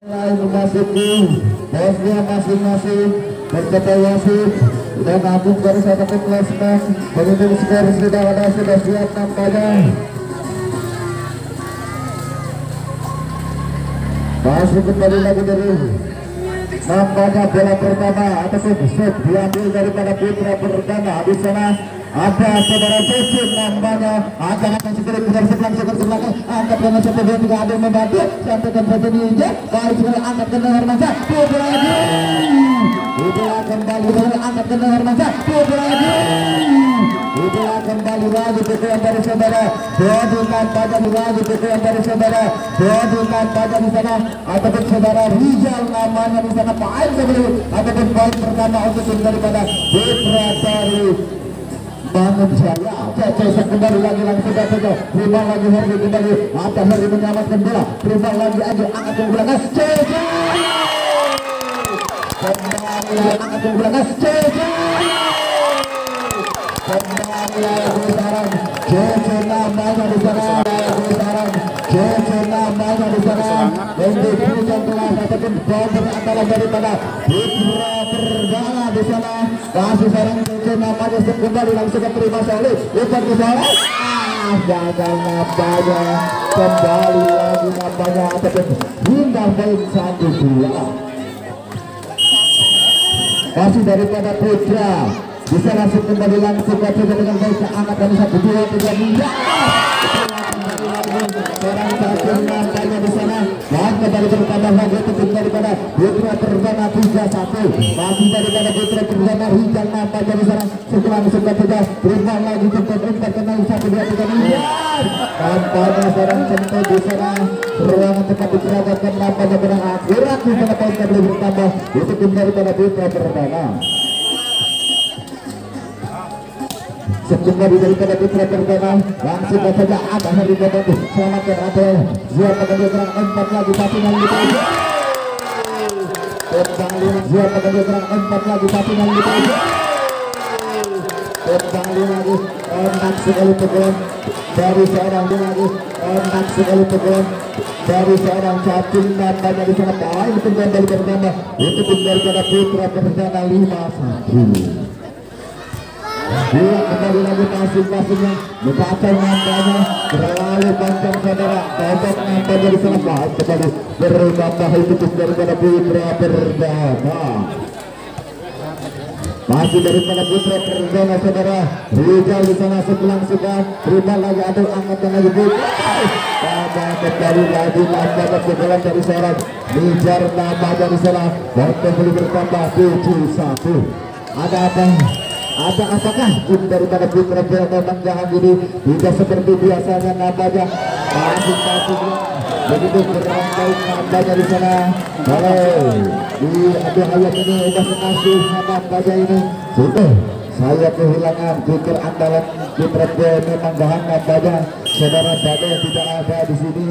Memasuki bosnya masing-masing berkata wasit dan agung dari satu klasmen menghitung skor sudah siap nampaknya. Masih kembali lagi dari nampaknya bola pertama ataupun set diambil daripada putra perdana di sana. Ada saudara Cecil nampaknya akan segera keluar sebelah belakang angkat dengan satu dua tiga ada membantu sampaikan saja ninja baik sekali angkat ke Hermansa putra lagi itulah kembali lagi angkat ke Hermansa putra lagi itulah kembali lagi pukulan dari saudara Dodikan pada lagi pukulan dari saudara Dodikan pada di sana ataupun saudara Rizal namanya di sana poin sebelum ataupun poin pertama untuk tim daripada Putra dari Bangun Jaya. Cecil kembali lagi langsung saja. Terima lagi Herdi kembali. Ada Herdi menyelamatkan bola. Terima lagi aja angkat ke belakang. Cecil. Kembali angkat ke belakang. Cecil. Kembali lagi sekarang. Cecil namanya di sana. Cecil namanya di sana. Untuk hujan kelas ataupun bawah antara daripada Putra Perdana di sana. Kasih sarang Cecil namanya kembali langsung terima solid. Bukan di sana. Gagal nampaknya. Kembali lagi nampaknya ataupun hingga poin 1-2. Kasih daripada Putra bisa langsung kembali langsung saja dengan baik angkat dari 1-2-3 seorang satu nampaknya di sana dan kembali bertambah lagi itu daripada Putra Perdana 3-1 masih daripada Putra Perdana Rizal nampaknya di sana setelah langsung saja terima lagi cepat umpat kena 1-2-3 nampaknya seorang centel di sana ruangan tempat diserahkan nampaknya berang akurat di sana poin kembali bertambah itu tim daripada Putra Perdana. Kembali daripada Putra Perdana langsung saja ada Herdi membantu selamatkan ada Zia pengendali serang 4 lagi tapi yang kembali Zia pengendali serang 4 lagi tapi yang kembali lagi enak sekali pukulan dari seorang lagi enak sekali pukulan dari seorang cacing nampaknya di sana poin kembali bertambah itu daripada Putra Perdana 5-1. Dia kembali lagi masing-masingnya membaca nampaknya terlalu panjang saudara tembak nampaknya di sana baik kembali bertambah itu daripada Putra Perdana masih daripada Putra Perdana saudara Rizal di sana sebelah terima lagi ada angkatan lagi pada kembali lagi nampaknya pukulan dari seorang Nijar nampaknya di sana dan kembali bertambah 7-1 ada apa? Ada apakah tim daripada Putra Perdana Manggahan ini tidak seperti biasanya nampaknya masing-masing begitu berangkai nampaknya di sana kalau di Adi Hayat ini sudah mengasih nampaknya ini sudah saya kehilangan pikir andalan Putra Perdana Manggahan nampaknya saudara Dade tidak ada di sini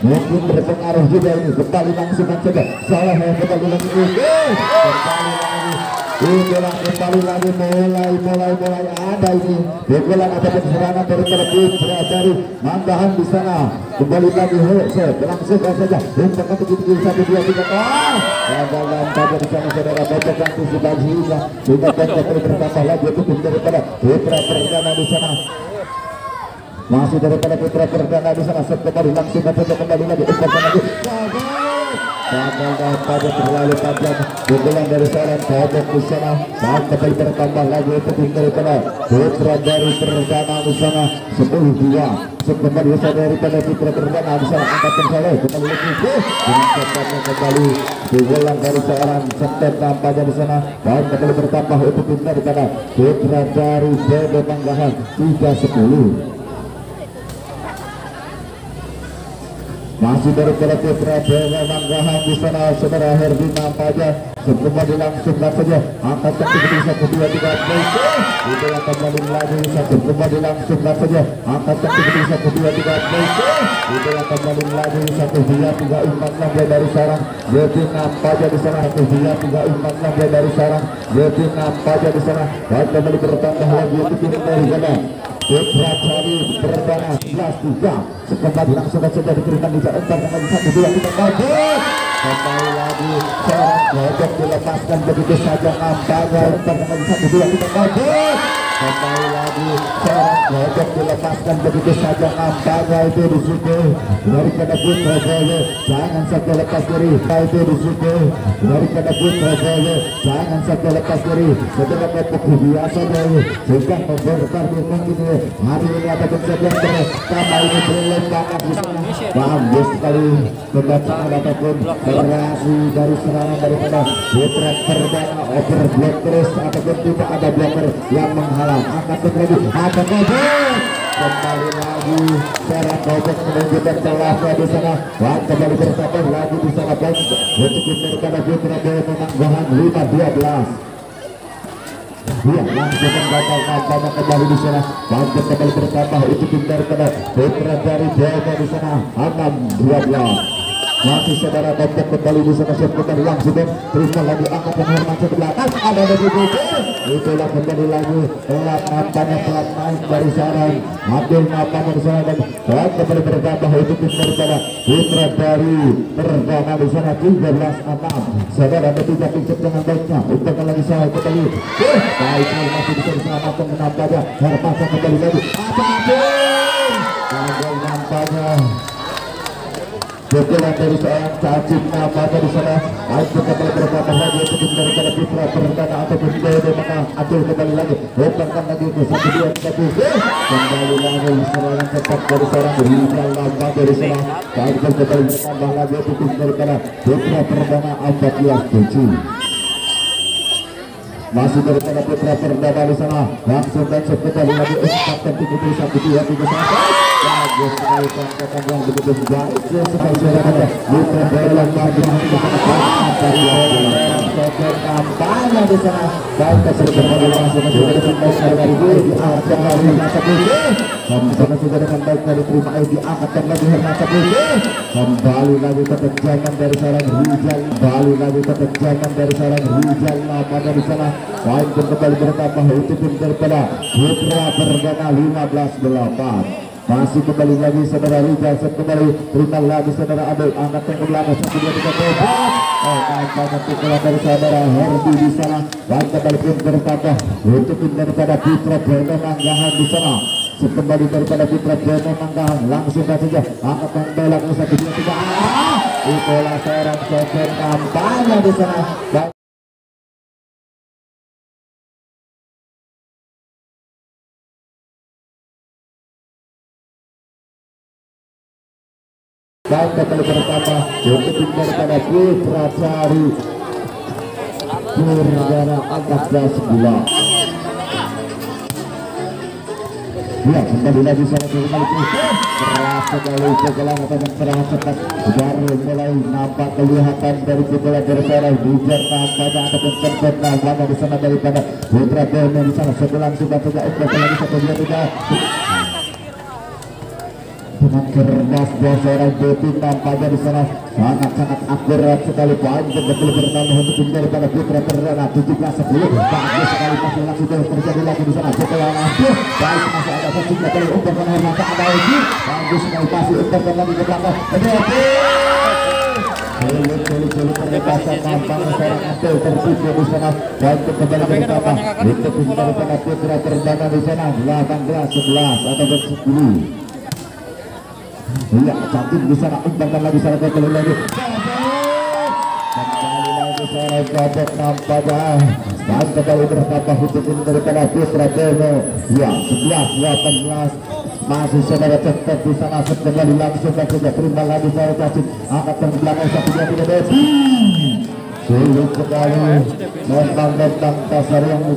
mungkin berpengaruh juga ini kembali langsung saja salah yang kembali lagi itulah kembali lagi mulai ada ini pukulan ataupun serangan daripada Putra dari Manggahan di sana kembali lagi langsung saja untuk begitu 1-2-3 gagal nampaknya di sana saudara baca antisipasinya sehingga kembali bertambah lagi itu daripada Putra Perdana di sana masih daripada Putra Perdana di sana kembali langsung saja kembali lagi gagal pada terlalu panjang pukulan dari seorang Bobok di sana dan kembali bertambah lagi itu daripada Putra dari Perdana di sana 10-2 kembali daripada Putra Perdana di sana angkat tersalah kembali lagi dengan kembali pukulan dari seorang Senten nampaknya di sana dan kembali bertambah itu daripada Putra dari Bebe Manggahan 3-10 masih daripada Putra Perdana Manggahan di sana saudara Herdi nampaknya kembali langsung saja angkat kaki bisa 1-2-3 itulah kembali lagi kembali langsung saja angkat kaki bisa 1-2-3 itulah kembali lagi 1-2-3-4 dari sarang Yeti nampaknya di sana 1-2-3-4 dari sarang Yeti nampaknya di sana dan kembali bertambah lagi itu tidak dari sana Putra dari Perdana 11-3 kembali langsung saja diberikan di jalan 1-2-3 Kembali lagi seorang godok dilepaskan begitu saja nampaknya pertandingan 1-2 kabur. Kembali lagi seorang godok dilepaskan begitu saja nampaknya itu di situ daripada Putra Jaya. Jangan sampai lepas diri itu di situ daripada Putra Jaya. Jangan sampai lepas diri. Setelah pukul biasa Jaya sudah membongkar ini hari ini ada kejadian pertama ini belum banget di sana. Bagus sekali kedatangan ataupun berasi dari serangan daripada Putra Perdana overblock terus ataupun tidak ada blocker yang menghalang. Angkat lagi ada gobek kembali lagi seorang gobek menunjukkan celahnya di sana. Dan kembali bersama lagi di sana untuk daripada Putra Jaya menangguhan 5-12. Dia langsung membatal nampaknya kembali di sana. Bantu kembali bertambah itu tim daripada Putra dari Jawa di sana 6-12. Masih saudara kontak kembali di sana seputar langsung terima lagi angkat yang hormat ke belakang ada dari BB. Itulah kembali lagi pelat nampaknya pelat naik dari sana ambil nampaknya di sana dan kembali bertambah itu tim daripada Putra dari Perdana di sana 13-6. Saudara ada 3 pincet dengan baiknya untuk lagi saya kembali baik masih bisa diselamatkan nampaknya Hermansa kembali lagi apa nampaknya pukulan dari seorang cacing nampaknya di sana. Ayo kembali berkata lagi untuk daripada Putra Perdana ataupun Dewa Menang. Aduh kembali lagi letakkan lagi ke 1-2 kembali lagi serangan cepat dari seorang Rizal nampaknya dari sana. Ayo kembali bertambah lagi untuk daripada Putra Perdana 14-7. Masih daripada Putra Perdana di sana langsung dan kembali lagi Kapten 1-2 bagus sekali tangkapan yang begitu baik sekali saudara Putra Perdana lagi nampaknya di sana baik kasih kembali langsung sudah dengan baik dari diangkat lagi masa putih sama sudah dengan baik dari terima diangkat lagi masa putih kembali lagi ketegangan dari seorang Rizal kembali lagi ketegangan dari seorang Rizal nampaknya di sana. Baik kembali bertambah itu tim daripada Putra Perdana 15-8. Masih kembali lagi saudara Rizal kembali terima lagi saudara Abel angkat yang ke belakang 1-2-3 nampaknya pukulan dari saudara Herdi di sana. Dan kembali pun bertambah untuk tim daripada Putra Perdana Manggahan di sana. Kembali daripada Putra Perdana Manggahan langsung saja angkat yang belak 1-2-3 itulah seorang sosok nampaknya di sana. Dan kembali bertambah untuk tim daripada Putra Cari Perdana 14-9. Ya kembali lagi sana kembali keras sekali pukulan atau serangan cepat baru mulai nampak kelihatan dari pukulan dari seorang Hujan nampaknya ataupun cepat nampaknya di sana daripada Putra Perdana di sana sebelah sudah tidak untuk lagi 1-2-3 dengan cerdas buat seorang Devi nampaknya di sana sangat-sangat akurat sekali panjang betul bertambah untuk tim daripada Putra Perdana 17-10 bagus sekali masih langsung terjadi lagi di sana setelah langsung baik masih ada posisi kali untuk menghormati ada lagi bagus sekali masih untuk lagi ke belakang sulit perlepasan nampaknya seorang Abel tertipu di sana dan kembali bertambah untuk tim daripada Putra Perdana di sana 18-11 atau 10. Iya, cantik di sana umpamkan lagi sana kembali lagi seorang gobek nampaknya dan kembali bertambah untuk tim daripada Putra Perdana ya 11-18 masih saudara cepat di sana kembali langsung dan sudah terima lagi saya kasih angkat yang belakang 1-2-3 sulit sekali memang dasar yang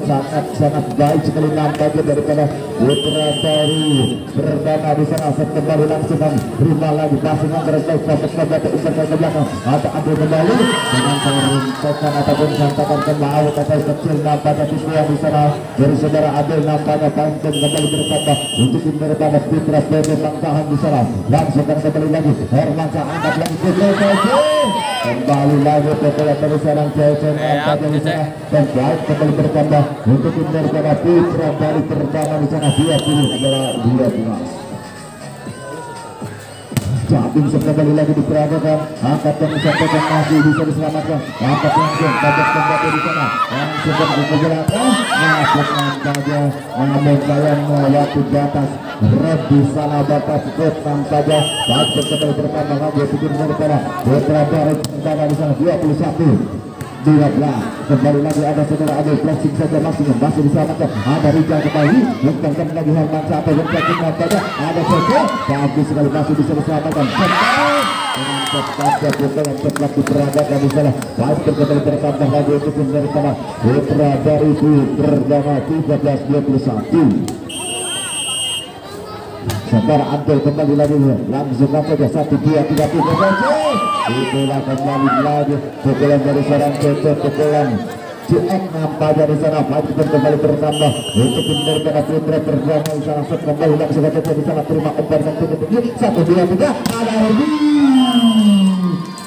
sangat baik sekali nampaknya daripada Putra dari Perdana di sana kembali langsung dan terima lagi pasangan terbaik sampai ke belakang ada kembali dengan rintekan ataupun santakan ke laut atau kecil nampaknya di sana dari saudara Abel nampaknya panjang kembali bertambah untuk tim daripada Putra Perdana Manggahan di sana langsung dan kembali lagi Hermansa angkat lagi kembali lagi pukulan dari seorang Jason nampaknya di sana dan baik kembali bertambah untuk tim daripada Putra dari Perdana di sana 20-12. Cabing sekali lagi diperagakan, angkat yang disampaikan masih bisa diselamatkan, angkat langsung babak kembali di sana, langsung ke belakang, masuk saja, namun sayang melewati batas, red di sana batas ketang saja, babak kembali bertambah lagi pikir daripada Putra Dari Perdana di sana 21. 12 kembali lagi ada saudara Adil flashing saja masih diselamatkan, ada Rijal kembali bukan lagi Herman sampai berjalan saja, ada Joko bagus sekali masih bisa diselamatkan dengan cepat pukulan cepat diperagakan di sana, baik kembali bertambah lagi untuk dari sana Putra Dari Perdana 13-21. Saudara Adil kembali lagi langsung saja 1-2-3 itulah kembali lagi pukulan dari seorang Cecep, pukulan CM nampaknya di sana, maju kembali bertambah untuk daripada Putra Perdana di sana, kembali lagi sudah di sana, terima umpan yang tinggi 1-2-3 ada Herdi,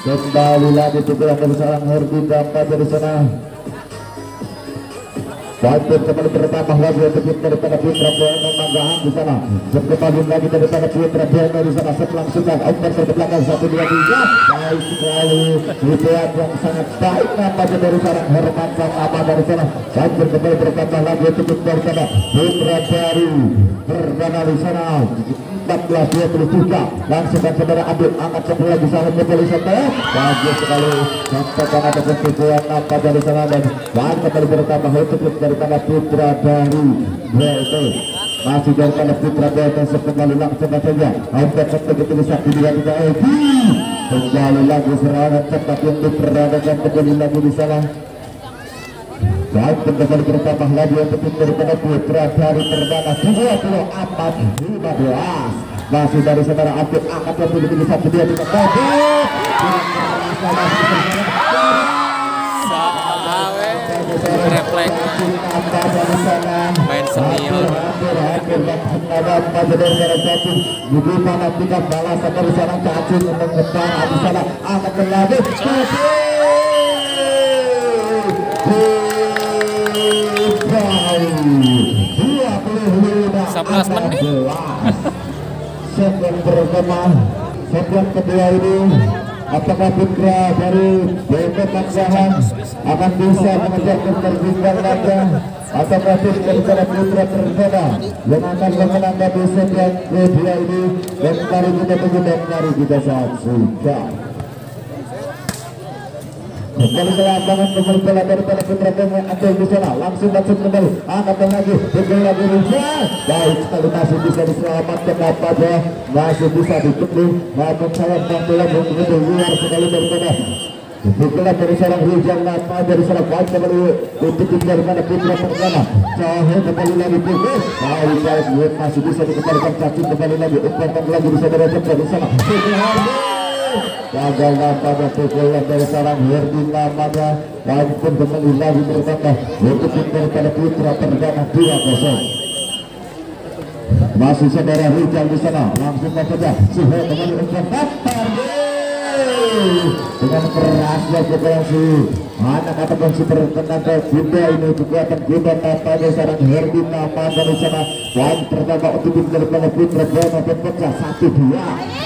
kembali lagi pukulan dari seorang Herdi nampaknya di sana. Baik kembali bertambah lagi untuk daripada Putra Perdana Manggahan di sana. Kembali lagi daripada Putra Perdana di sana. Selangsungan umpan ke belakang 1-2-3. Baik sekali hiburan yang sangat baik nampaknya dari seorang Herman sama dari sana. Baik kembali bertambah lagi untuk daripada Putra Dari Perdana di sana. 14-23 langsung saudara Adil angkat satu lagi sana kembali saudara, bagus sekali sampaikan ada kesimpulan apa dari sana dan bahan kembali bertambah untuk daripada Putra Dari BLT masih daripada Putra BLT sekembali langsung saja angkat begitu bisa dua-tiga kembali lagi serangan cepat yang diperagakan kembali lagi di sana. Baik kembali bertambah lagi untuk daripada Putra Dari Perdana 24-15 masih dari saudara Abdul angkat yang begitu bisa dia tidak bagus refleks main senior bagaimana kita balas dari seorang cacing mengejar di sana angkat lagi 11 menit set yang pertama, set yang kedua ini apakah Putra Dari Manggahan akan bisa mengejar ketertinggalan laga atau tim daripada Putra Perdana yang akan memenangkan di set yang kedua ini, dan mari kita tunggu dan mari kita saksikan. Kembali ke lapangan kembali bola daripada Putra Perdana atau di sana langsung kembali angkat lagi pukulan lagi Rizal, baik sekali masih bisa diselamatkan nampaknya masih bisa dikepung namun sayang bola begitu luar sekali daripada pukulan dari seorang Rizal nampaknya dari seorang baik kembali untuk daripada Putra Perdana Cahaya kembali lagi pukul baik masih bisa dikembalikan cacing kembali lagi umpan lagi bisa cepat di sana gagal nampaknya pukulan dari seorang Herdi nampaknya baik pun kembali lagi bertambah untuk daripada Putra Perdana 2-0 masih saudara Rizal di sana langsung saja Suhe kembali umpan dengan kerasnya kekerasan anak ataupun super tenaga kuda ini kekuatan kuda nampaknya seorang Herdi nampaknya di sana poin pertama untuk daripada Putra Perdana pecah 1-2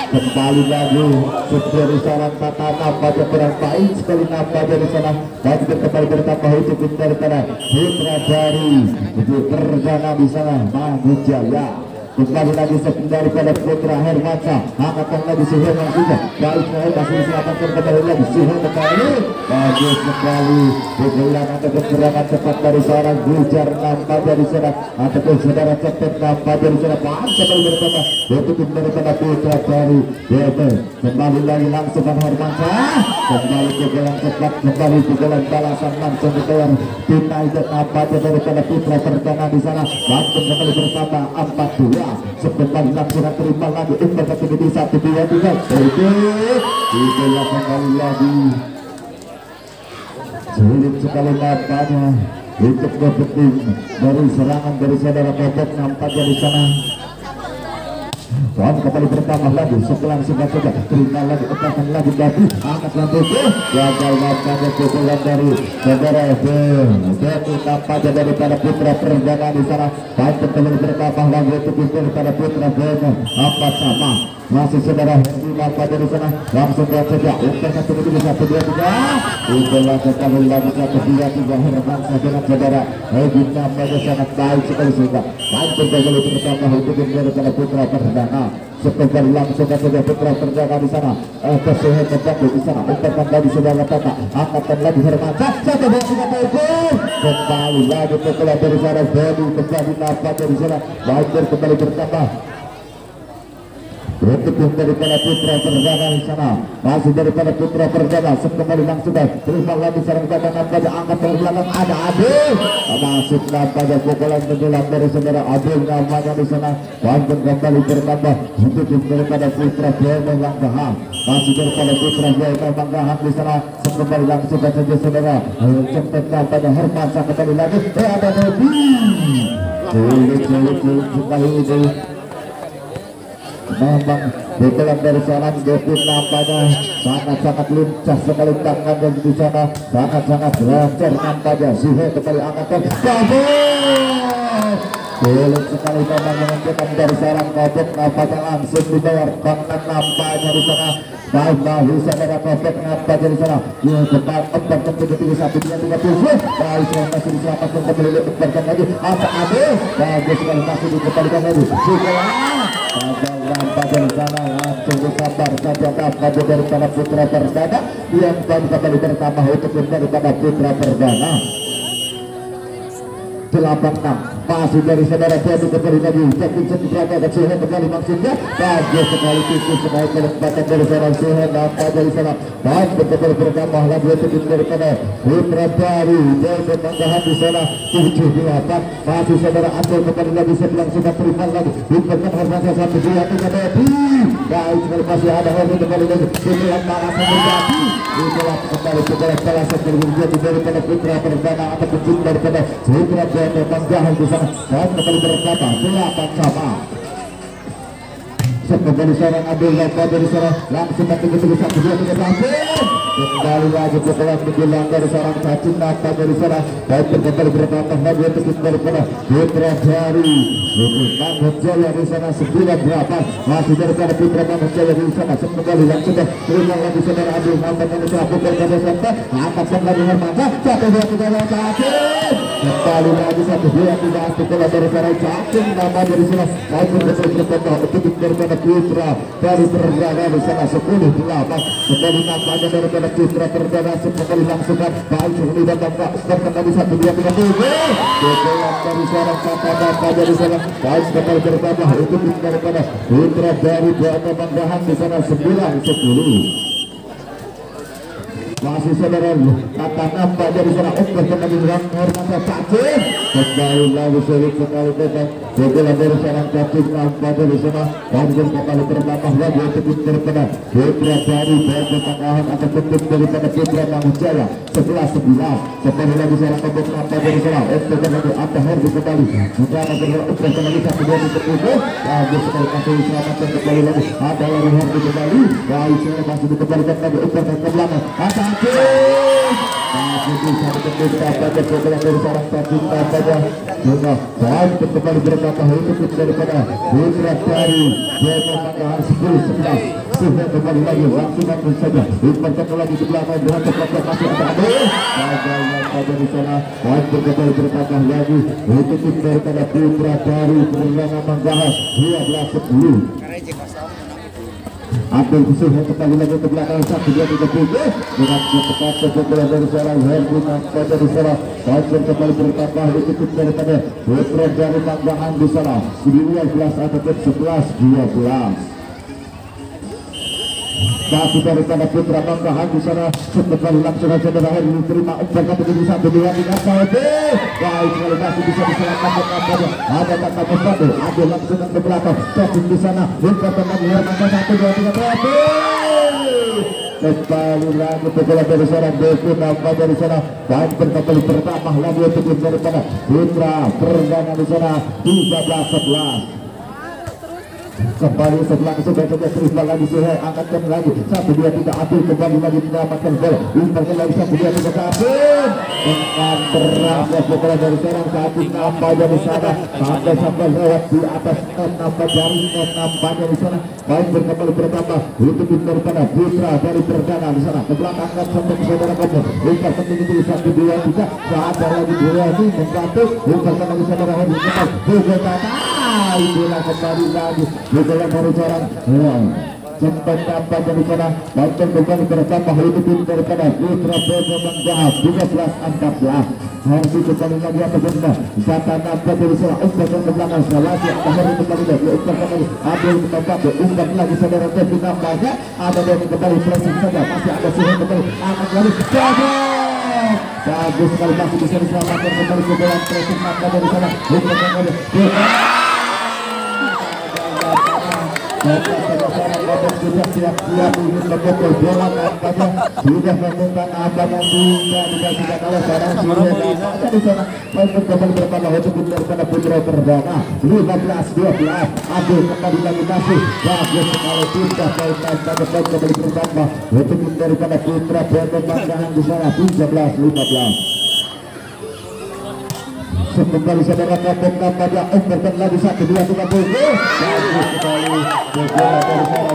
kembali lagi seperti seorang tata nampaknya kurang baik sekali nampaknya di sana baik kembali bertambah untuk daripada Putra Dari Perdana di sana Magu Jaya kembali lagi sekali pada Putra Hermansa angkatan lagi Suher yang juga baik Suher masih diselamatkan kembali lagi Suher kembali bagus sekali pukulan atau serangan cepat dari seorang Gujar nampak dari sana ataupun saudara cepat nampak dari sana kembali bertambah untuk daripada Putra Dari BLT kembali lagi langsung Hermansa kembali pukulan cepat kembali pukulan balasan langsung dikeluar United nampaknya daripada Putra Perdana di sana langsung kembali bertambah 4-2 sebentar langsung terima lagi umpan kaki di 1-2-3 itulah kembali lagi sulit sekali nampaknya untuk berpeting dari serangan dari saudara Bobot nampaknya di sana. Tuan kembali bertambah lagi setelah sudah terima lagi umpan lagi dari angkat lagi gagal nampaknya pukulan dari saudara Betu nampaknya daripada Putra Perdana di sana. Baik kembali bertambah lagi untuk daripada Putra Perdana apa sama masih saudara Herdi pada di sana langsung buat saja umpan satu menuju 1-2-3 itulah sekali lagi 1-2-3 harapan saudara Herdi pada sangat baik sekali sehingga baik berjalan itu pertama untuk dari putra perdana sebentar langsung saja putra perdana di sana kesehatan di sana umpan kembali saudara Tata angkatan lagi Herman satu bola sudah terbang kembali lagi putra dari sana Herdi kembali pada di sana baik kembali bertambah untuk daripada putra perdana di sana masih daripada putra perdana kembali langsung terima lagi sarang cadangan pada angkat dari belakang ada Adil masuk pada pukulan menjelang dari saudara Adil namanya di sana bangun kembali bertambah untuk daripada putra Jaya Manggahan masih daripada putra Jaya Manggahan di sana kembali langsung saja saudara cepat pada Herman kembali lagi ada Devi sekali itu memang pukulan dari sana Devin nampaknya sangat-sangat lincah sekali tangan dan di sana sangat-sangat lancar nampaknya Zuhe kembali angkatan sulit sekali memang menentukan dari sarang Kobek nampaknya langsung dibayar tangan nampaknya di sana bahu saudara Kobek nampaknya di sana cepat empat kembali 1-2-3 baik masih diselamatkan kembali empat lagi ada Adil bagus sekali masih dikembalikan lagi pada di sana langsung disabar saja pada daripada putra perdana yang kembali bertambah untuk daripada putra perdana 8-6 masih dari saudara Jadi kembali lagi jadi berada ada Suhen kembali maksudnya bagus sekali tikus sekali kelebatan dari saudara Suhen nampak dari sana baik kembali bertambah lagi untuk daripada putra baru dari Manggahan di sana 7-8 masih saudara Abdul kembali lagi sebelah sudah terima lagi diberikan hormatnya 1-2-3 baik sekali masih ada Herdi kembali lagi sebelah malam terjadi itulah kembali sebelah salah satu daripada putra perdana atau kecil daripada putra Jaya Manggahan di sana dan kembali berkata 8-sama kembali seorang Adil dari sana langsung mati ke 1-2-3 kembali lagi pukulan menjelang dari seorang cacing nafas dari sana dan kembali bertambah lagi untuk daripada putra dari Mangun Jaya di sana 9-8 masih daripada putra Mangun Jaya di sana kembali langsung terima lagi saudara Adil nampak yang bisa pukul pada sana angkatkan lagi Hermana 1-2-3 cacing kembali lagi 1-2-3 pukulan dari sana cacing nama dari sana baik kembali bertambah untuk daripada putra dari perdana di sana 10-8 kembali nampaknya daripada putra perdana kembali langsungkan baik sekali dan tampak kembali 1-2-3 pukulan dari seorang kata pada di sana baik kembali bertambah untuk daripada putra dari Jaya Manggahan di sana 9-10 masih saudara kata nampak dari sana kembali dengan hormatnya cacing kembali lagi sulit sekali pukulan dari seorang cacing nampak dari sana dan kembali bertambah lagi untuk daripada putra dari Jaya Manggahan atau bentuk daripada putra Mangun Jaya 11-11 kembali lagi seorang pembuk nampak dari sana kembali ada Herdi kembali juga kembali 1-2-3 bagus sekali masih diselamatkan kembali lagi ada lagi Herdi kembali baik sekali masih dikembalikan lagi umpan ke belakang ada masih bisa dikembalikan pada pukulan dari seorang cacing pada juga baik kembali berkata untuk daripada putra dari Jaya Manggahan 10-11 sudah kembali lagi langsung saja umpan lagi di belakang dengan cepat masih ada gagal pada di sana baik kembali berkata lagi untuk daripada putra dari Jaya Manggahan 12-10 Abdul Suhen kembali lagi ke belakang 1-2-3 dengan cepat pukulan dari seorang Herdi pada di sana baik kembali bertambah untuk daripada putra dari Manggahan di sana 12 ataupun 11-12 masih daripada putra Manggahan di sana kembali langsung saja berakhir diterima umpan kata di 1-2-3 baik sekali masih bisa diselamatkan nampaknya ada kata Mustadu ada langsung ke belakang cacing di sana umpan kembali Hermana 1-2-3 kembali lagi pukulan dari seorang Devin nampak dari sana dan kembali bertambah lagi untuk daripada putra perdana di sana 13-11 kembali sebelah sudah terus lagi sudah angkatkan lagi 1-2-3 ambil kembali lagi mendapatkan bola umpankan lagi 1-2-3 kabin dengan terangnya bola dari seorang satu nampaknya di sana sampai lewat di atas nampak dari nampaknya di sana baik berkembali bertambah itu daripada Putra dari Perdana di sana ke belakang sampai saudara kamu umpan penting itu 1-2-3 saat lagi bola ini menggantung umpankan lagi saudara Hadi bola kembali lagi bola dari seorang sempat dapat dari sana bantuan kembali bertambah itu tim daripada Putra Perdana 13-14 harus kembali lagi apa benda data dapat dari sana umpan ke belakang Salasi akhirnya kembali lagi umpan kembali ambil kembali umpan lagi saudara Kevin nampaknya ada dari kembali pressing saja masih ada suhu kembali akan lagi bagus sekali masih bisa diselamatkan kembali ke dalam pressing maka dari sana umpan kembali sudah siap-siap ingin memukul bola nampaknya sudah menemukan apa yang tidak kalah sekarang sudah ada di sana maupun kembali bertambah untuk daripada Putra Perdana 15-12 ambil kembali lagi masih bagus sekali sudah poin kembali bertambah untuk daripada Putra Perdana di sana 13-15 kembali saudara kapten nampaknya umpan lagi 1-2-3 bagus sekali bola dari sana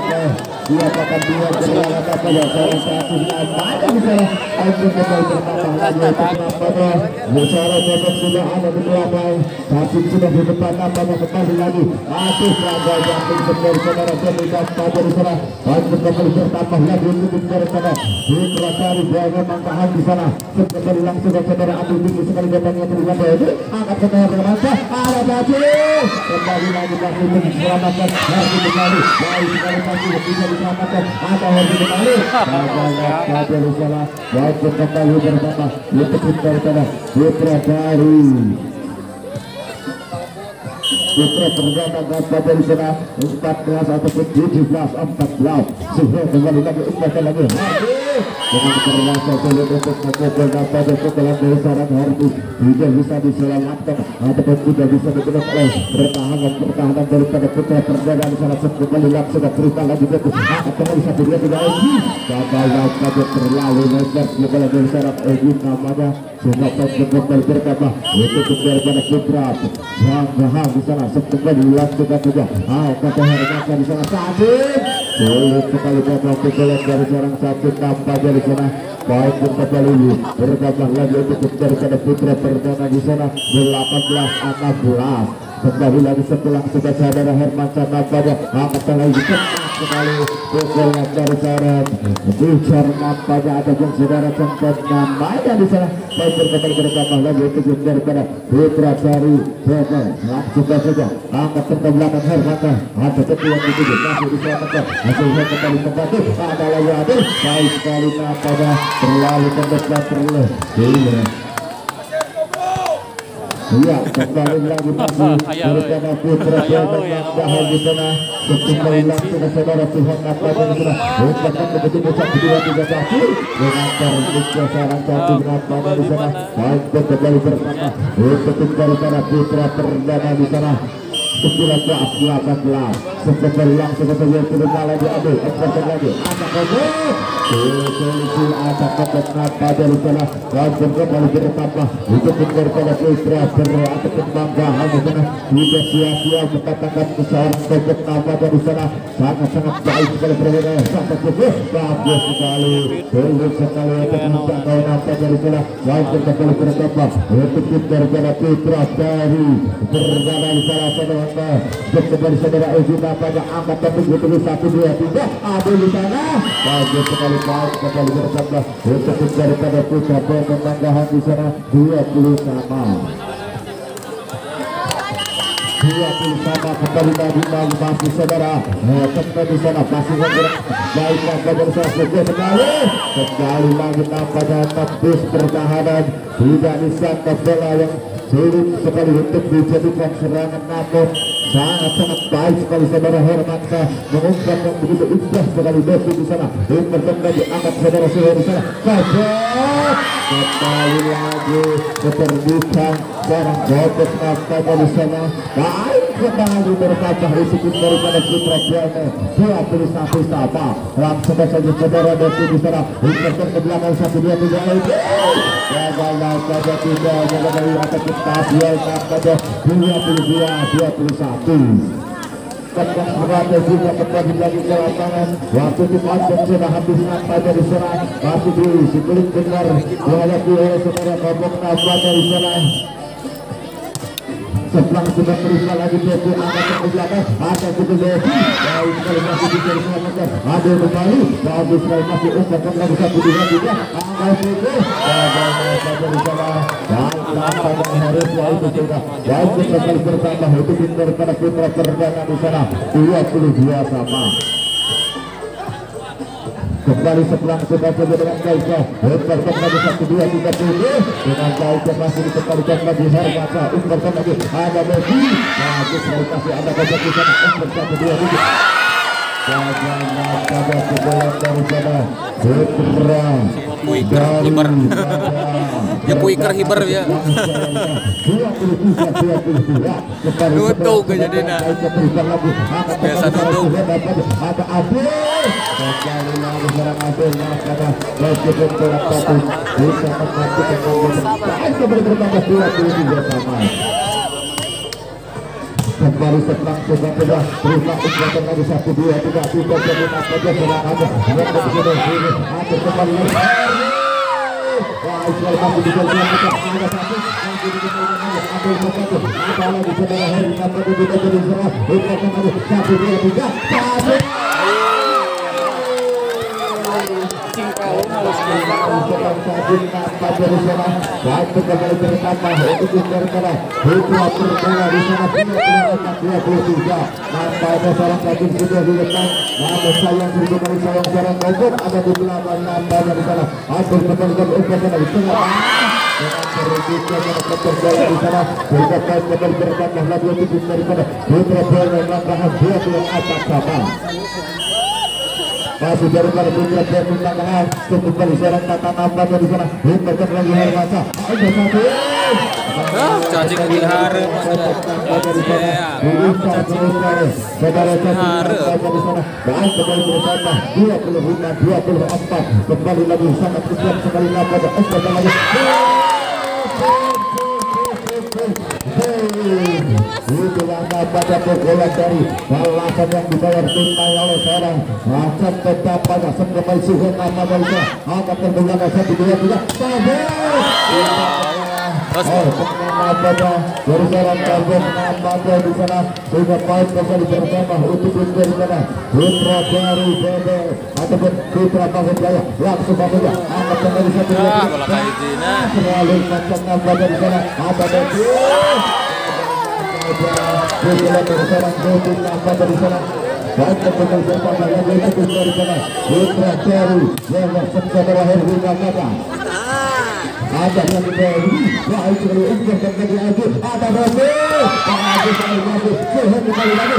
dia akan dua berlawan apa ya salah satu nampaknya di sana umpan kembali bertambah lagi nampaknya Musara Bebek sudah ada di belakang tapi sudah di depan nampaknya kembali lagi aduh raga jantung dari saudara Bebek nampaknya di sana umpan kembali bertambah lagi untuk dari sana Putra cari bola mangkahan di sana kembali langsung saudara ambil tinggi sekali datangnya terlihat ini angkat ke tengah bermata ada baju kembali lagi masih diselamatkan Hardi kembali baik sekali masih bisa diselamatkan ada Hardi kembali ada di sana baik kembali bersama itu dari sana Putra dari Putra Perdana dapat dari sana 14 ataupun 17-14 sehingga kembali lagi umpan lagi dengan kerasa sulit untuk memukul dapat dalam besaran Hardi tidak bisa diselamatkan ataupun tidak bisa dikeluarkan oleh pertahanan daripada Putra Perdana di sana kembali langsung cerita lagi kembali 1-2-3 Egi gagal dapat terlalu lebar kembali besaran Egi namanya sehingga kembali bertambah itu daripada Putra Perdana di sana kembali langsung saja kata Harga di sana Sajid sulit sekali dapat bola dari seorang Sajid nampaknya di sana baik kembali bertambah lagi untuk daripada Putra Perdana di sana 18-16 kembali lagi setelah sudah saudara Herman nampaknya angkat lagi sekali bola dari seorang Bicar nampaknya ada pun saudara contoh namanya di sana baik kembali bertambah lagi untuk daripada Putra dari Bebek langsung saja angkat ke belakang Herman ada ketua itu masih diselamatkan hasilnya kembali membantu ada lagi Adil baik sekali nampaknya terlalu terdekat terlalu iya kembali lagi masih daripada Putra Perdana di sana kembali langsung ke saudara Tuhan nampaknya di sana umpan begitu 1-2-3 kaki dengan terbukti seorang satu nampaknya di sana baik kembali bersama untuk daripada Putra Perdana di sana 19-18 kembali langsung ke saudara Tuhan lagi ambil umpan lagi anak kobok solusi ada kotak nampaknya di sana langsung kembali bertambah untuk daripada Putra atau kebanggaan di sana tidak sia-sia mengatakan seorang kotak nampaknya di sana sangat-sangat baik sekali berbeda sampai bagus sekali sulit sekali untuk menjangkau nampaknya di sana langsung kembali bertambah untuk daripada Putra dari Perdana di sana saudara kembali saudara Ezi nampaknya angkat tapi betul 1-2-3 ada di sana bagus sekali baik kembali bertambah untuk daripada Putra Perdana di sana 20 kembali lagi masih saudara kembali di sana masih baik nampaknya kembali lagi nampaknya tembus pertahanan tidak disangka bola yang sulit sekali untuk dijadikan serangan namun sangat-sangat baik sekali saudara Hermansa mengungkap yang begitu indah sekali Devi di sana kembali diangkat saudara Suhu di sana kembali lagi keterbukaan seorang Botek nampaknya di sana baik kembali bertambah risiko daripada Putra Jaya 21 sama. Langsung saja saudara Desi di sana. Inter ke belakang 1-2-3 gagal saja tidak mengenai atas stadion pada 22-21. Kemudian juga kembali lagi ke lapangan. Waktu itu panjang sudah habis sampai dari serang. Masih di sebelah benar dihadapi oleh saudara Kobok Nafas dari sana. Sebelah sudah berusaha lagi Devi angkat ke belakang. Ada juga Devi. Baik sekali masih dicari selamatkan. Ada kembali. Bagus sekali masih umpan lagi 1-2-3. Angkat itu. Bagaimana saja di sana. Baik lapan yang harusnya itu sudah. Baik sekali bertambah itu pintar pada Putra Perdana di sana. 22 sama. Kembali sebelah sudah coba dengan Kaisa. Umpan lagi 1-2-3 dengan Kaisa masih dikembalikan lagi Hermasa. Umpan lagi ada Devi. Bagus sekali masih ada Kaisa di sana. Umpan 1-2-3. Bagaimana pada sebelah dari sana. Putra Puiker hiber. Ya puiker hiber ya. Tutup kejadian. Biasa tutup. Ada Adil. Kembali lagi serang Adil. Pada meskipun kurang fokus bisa memastikan kembali bertambah 23 sama. Kembali setelah sudah berusaha umpan lagi 1-2-3 tidak jadi apa saja serang ada ada kembali lagi. Wah, Israel masih bisa melakukan ada satu masih dikembalikan ada satu ada lagi saudara Heri sampai tidak jadi serang umpan lagi 1-2-3 satu. Waktu kembali bertambah untuk Putra Perdana di sana 23 nampaknya seorang kaki sudah di depan. Namun sayang kembali sayang seorang Bogor ada di belakang nampaknya di sana. Atur kembali umpan di tengah dengan terusnya mereka berjaya di sana. Berkata kembali bertambah lagi untuk daripada Putra Perdana nampaknya 2 atas sama. Masih daripada Putra Perdana kembali serang tata nampaknya di sana. Umpan lagi Hermasa. Ada satu. Cacing dihara. Kembali lagi sangat kesiap sekali pada itulah pada pukulan dari balasan yang dibayar tunai oleh seorang Hasan tetap pada kembali suhun nama mereka akan terbuka 1-2-3 pada dari seorang Karbon nampaknya di sana sehingga poin kembali bertambah untuk dari sana Putra dari Bebe ataupun Putra Bangun Jaya langsung Bangun angkat kembali 1-2-3 selalu macam nampaknya di sana ada Devi pukulan dari seorang Devi nampaknya di sana dan kembali bertambah lagi dari sana Putra dari yang saudara Herwi Nakata ada yang diberi baik sekali untuk kembali lagi ada Devi bagus sekali lagi suhun kembali lagi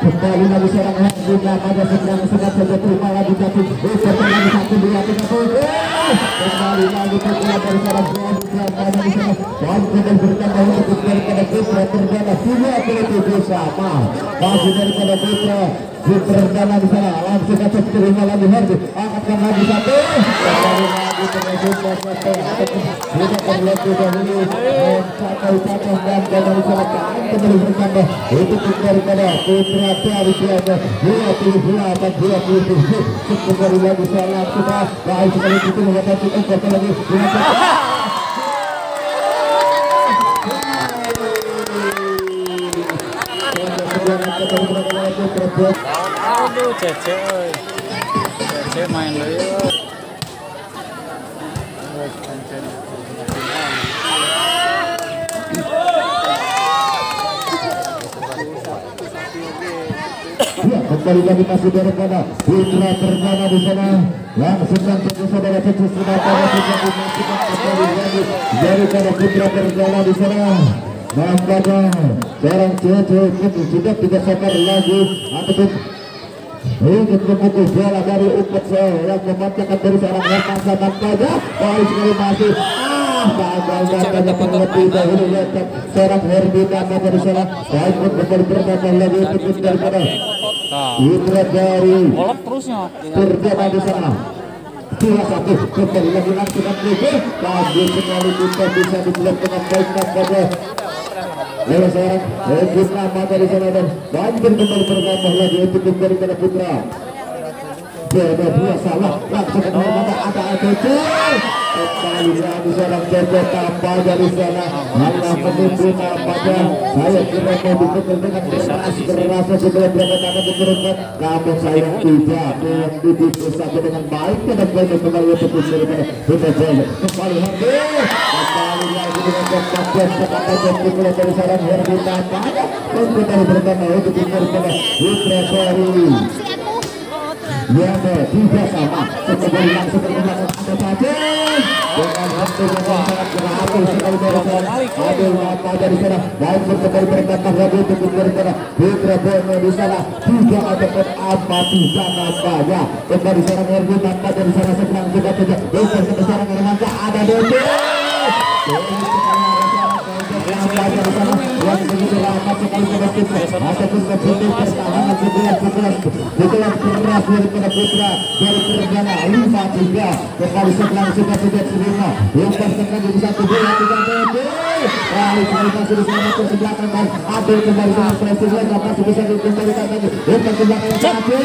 kembali lagi serang Herwi pada sedang saja terima lagi tapi lagi 1-2-3 kembali lagi pukulan dari seorang pada di sana dan kembali bertambah untuk daripada Putra Perdana 27 sama masih daripada Putra Perdana di sana langsung saja terima lagi Herwi angkatkan lagi satu kembali lagi terus tidak terlalu dahulu capai dan dari sana kembali bertambah untuk daripada Putra dari Tiaga 28-27 kembali lagi salah sudah baik sekali itu menghadapi umpan lagi Aduh Cece main dulu. Kembali lagi masih daripada Putra Perdana di sana langsung saja saudara Cece sudah pada sudah dimasukkan kembali lagi daripada Putra Perdana di sana. Nampaknya seorang Cece sudah tidak sabar lagi ataupun Ingin memukul bola dari Umpet yang memanfaatkan dari seorang Herman Samantaja. Baik sekali masih gagal terlebih dahulu lihat seorang Herbina dari sana. Baik kembali bertambah lagi untuk daripada Indra dari Kolot terusnya. Perdana di sana. 2-1 kembali lagi langsung ke bagus sekali kita bisa dibuat dengan baik pada lewat seorang Putra mata di sana dan banjir kembali bertambah lagi untuk daripada Putra. Dua salah langsung ke mata ada ATC kembali lagi seorang Joko tambah dari sana hanya menunggu nampaknya saya kira mau dipukul dengan keras setelah berapa tangan diturunkan namun saya tidak yang dibikin saja dengan baik dan baik kembali untuk daripada Putra Jaya kembali hadir kembali lagi dengan kekuatan sepakat dan dipukul dari seorang Herbi nampaknya kembali bertambah untuk daripada Putra Jaya ya tidak sama kembali langsung ke belakang ada saja dengan hampir yang sangat berhasil sekali dari sana ada apa dari sana dan kembali berkembang lagi untuk dari sana Putra Bono di sana tidak ada apa tidak nampaknya kembali seorang Herbi nampak dari sana seberang juga tidak bukan seorang Hermansa ada Dodo dari sana yang begitu rapat sekali pada Putra ataupun begitu pertahanan sebelah keras daripada Putra dari Perdana 5-3 kembali sebelah sudah tidak terima yang terkena di satu bola tidak ada lalu masih diselamatkan sebelah kanan ada kembali dengan presiden masih bisa dikembalikan lagi untuk sebelah kanan satu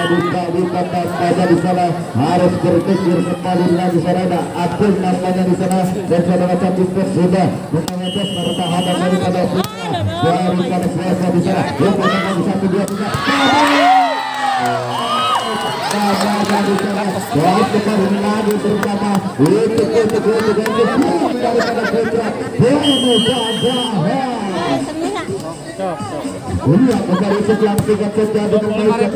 di patas saja di sana harus berpikir kembali lagi saudara akun namanya di sana dan saudara cantik sudah mengetes pertahanan daripada Putra daripada Selasa di sana yang pertama di 1-2-3 Baik kembali lagi bersama untuk daripada Putra Bono Jajahan Ulia kembali setelah 3 set dengan baik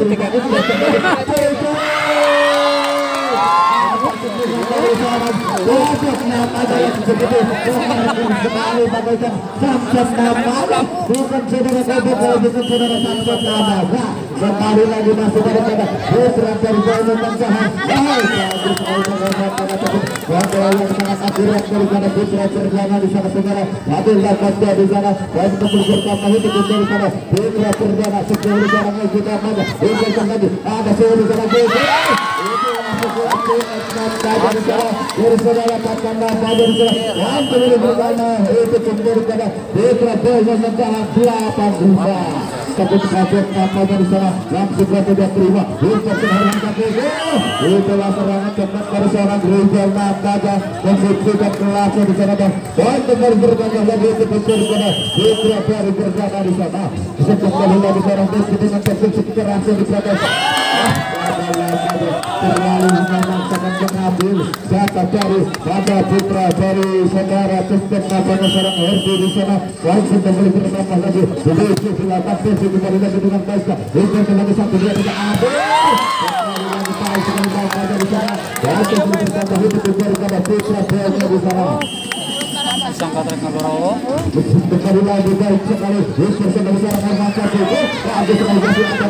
kembali lagi masuk daripada Putra dari Bono Jajahan yang sangat akurat daripada Putra Perdana di sana saudara adalah Kosta di sana dan bersama itu dari sana Putra Perdana sekali sekarang kita pada untuk lagi ada seorang sana dari saudara Patanda pada di sana dan kemudian bersama itu kembali pada Putra Bono Jajahan 8-2 tapi kaget namanya di sana langsung tidak terima untuk seorang KPG itulah serangan cepat dari seorang Rizal Nataja dan sudah kelas di sana dan kembali bertanya lagi untuk pada Putra dari Perdana di sana kembali lagi seorang Rizal dengan persepsi keras di belakang terlalu memang sangat mengambil jatah dari pada Putra dari saudara Kristen namanya seorang Herbi di sana langsung kembali bertambah lagi menuju belakang versi kembali lagi dengan Baisa itu lagi 1-2 tidak ada kembali lagi tarik sekali Baisa dari sana dan kembali bertambah itu daripada Putra Bono di sana Sangka trek Nabarolo. kembali lagi baik sekali itu sekali seorang Hermansa itu ada sekali masih ada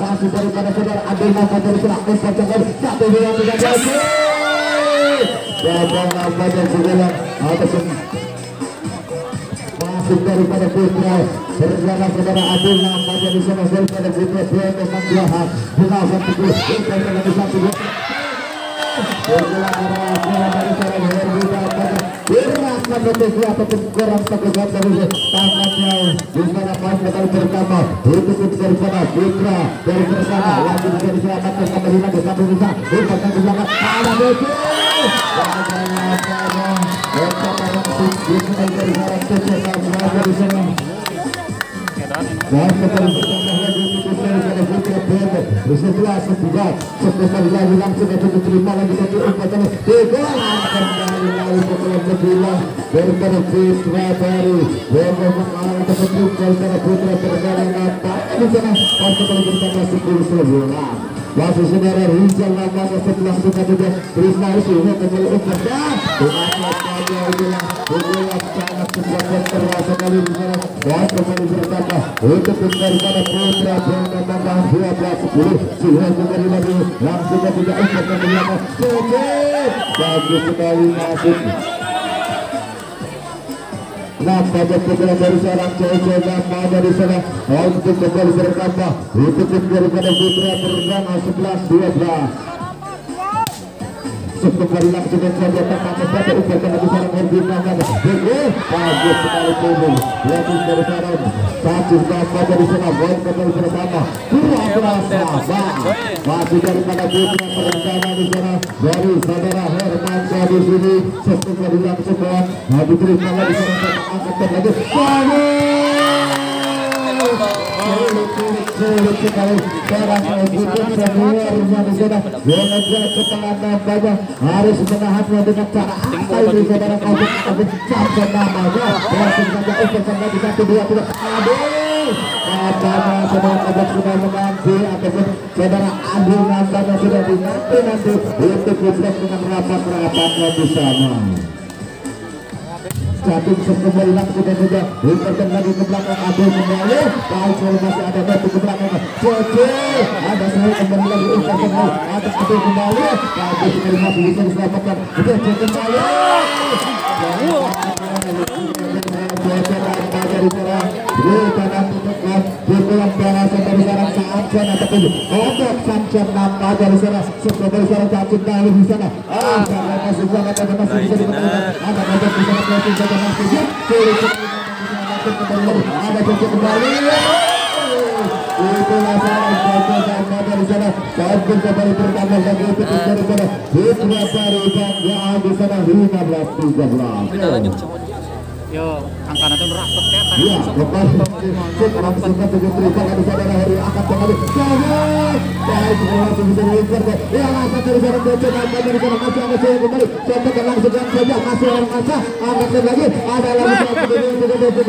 masih daripada saudara Adil Nasa dari sana satu dua tiga dan apa dan segala ataupun masih daripada Putra Perdana saudara Adil Nasa dari sana daripada Putra Bono Jajahan belasan tujuh dari satu dua kompetisi ataupun kurang teguhan dari tangannya di sana pas kali pertama itu daripada Putra dari bersama lagi bisa diselamatkan kembali lagi satu bisa bukan diselamat ada Beki dari sana dan kembali bertambah lagi untuk daripada Putra Bono setelah sekali lagi langsung itu diterima lagi satu umpatan bola kembali lagi ke bola daripada Putra dari Bono mengalami keputusan daripada Putra Perdana Nata di sana pas kembali bertambah 10-11 masih saudara Rizal nampaknya setelah suka juga Krisna Usunya kembali umpan inilah sangat kecepatan terasa kali di sana dan kembali bertambah untuk daripada Putra menambah 12-10 sudah kembali lagi langsung saja umpan kembali bagus sekali masuk. Nampaknya pukulan dari seorang cewek nama dari sana untuk kembali bertambah untuk daripada Putra Perdana 11-12 kembali langsung dan saja terpaksa pada upaya dari seorang Herdina bagus sekali punggung lebih dari seorang Sacis Gasa dari sana poin kembali bersama 12-12 masih daripada Putra Perdana di sana dari saudara Hermansyah di sini kembali langsung bawah diterima lagi sana angkat lagi sulit sekali sekarang Putra luar di sana dengan kepala nampaknya harus menahannya dengan cara apa ini saudara kabut sampai namanya langsung saja umpan lagi 1-2 aduh nampaknya saudara kabut sudah menanti ataupun saudara Adil nampaknya sudah dinanti untuk Putra dengan rapat-rapatnya di sana. Satu kembali langsung dan juga umpan lagi ke belakang Adil kembali baik kalau masih ada batu ke belakang ada saya kembali lagi umpan kembali ada Adil kembali bagus sekali masih bisa diselamatkan kembali dari seorang Bukan tutup pukulan berasa dari seorang Samson ataupun Odok Samson nampak dari seorang dari seorang cacing kali di sana karena masih bisa dikatakan ada Odok di sana masih saja masih ada cacing kembali itulah seorang cacing dari sana cacing kembali pertama lagi untuk dari sana Putra Perdana di sana 15-13 yo angkana itu rapet ya kan iya lepas langsung ke berikan dari saudara Heri akan kembali baik langsung bisa mengincar ya langsung dari sana Bocor nampaknya dari sana masih ada saya kembali contohkan langsung saja masih orang masa angkat lagi ada lagi satu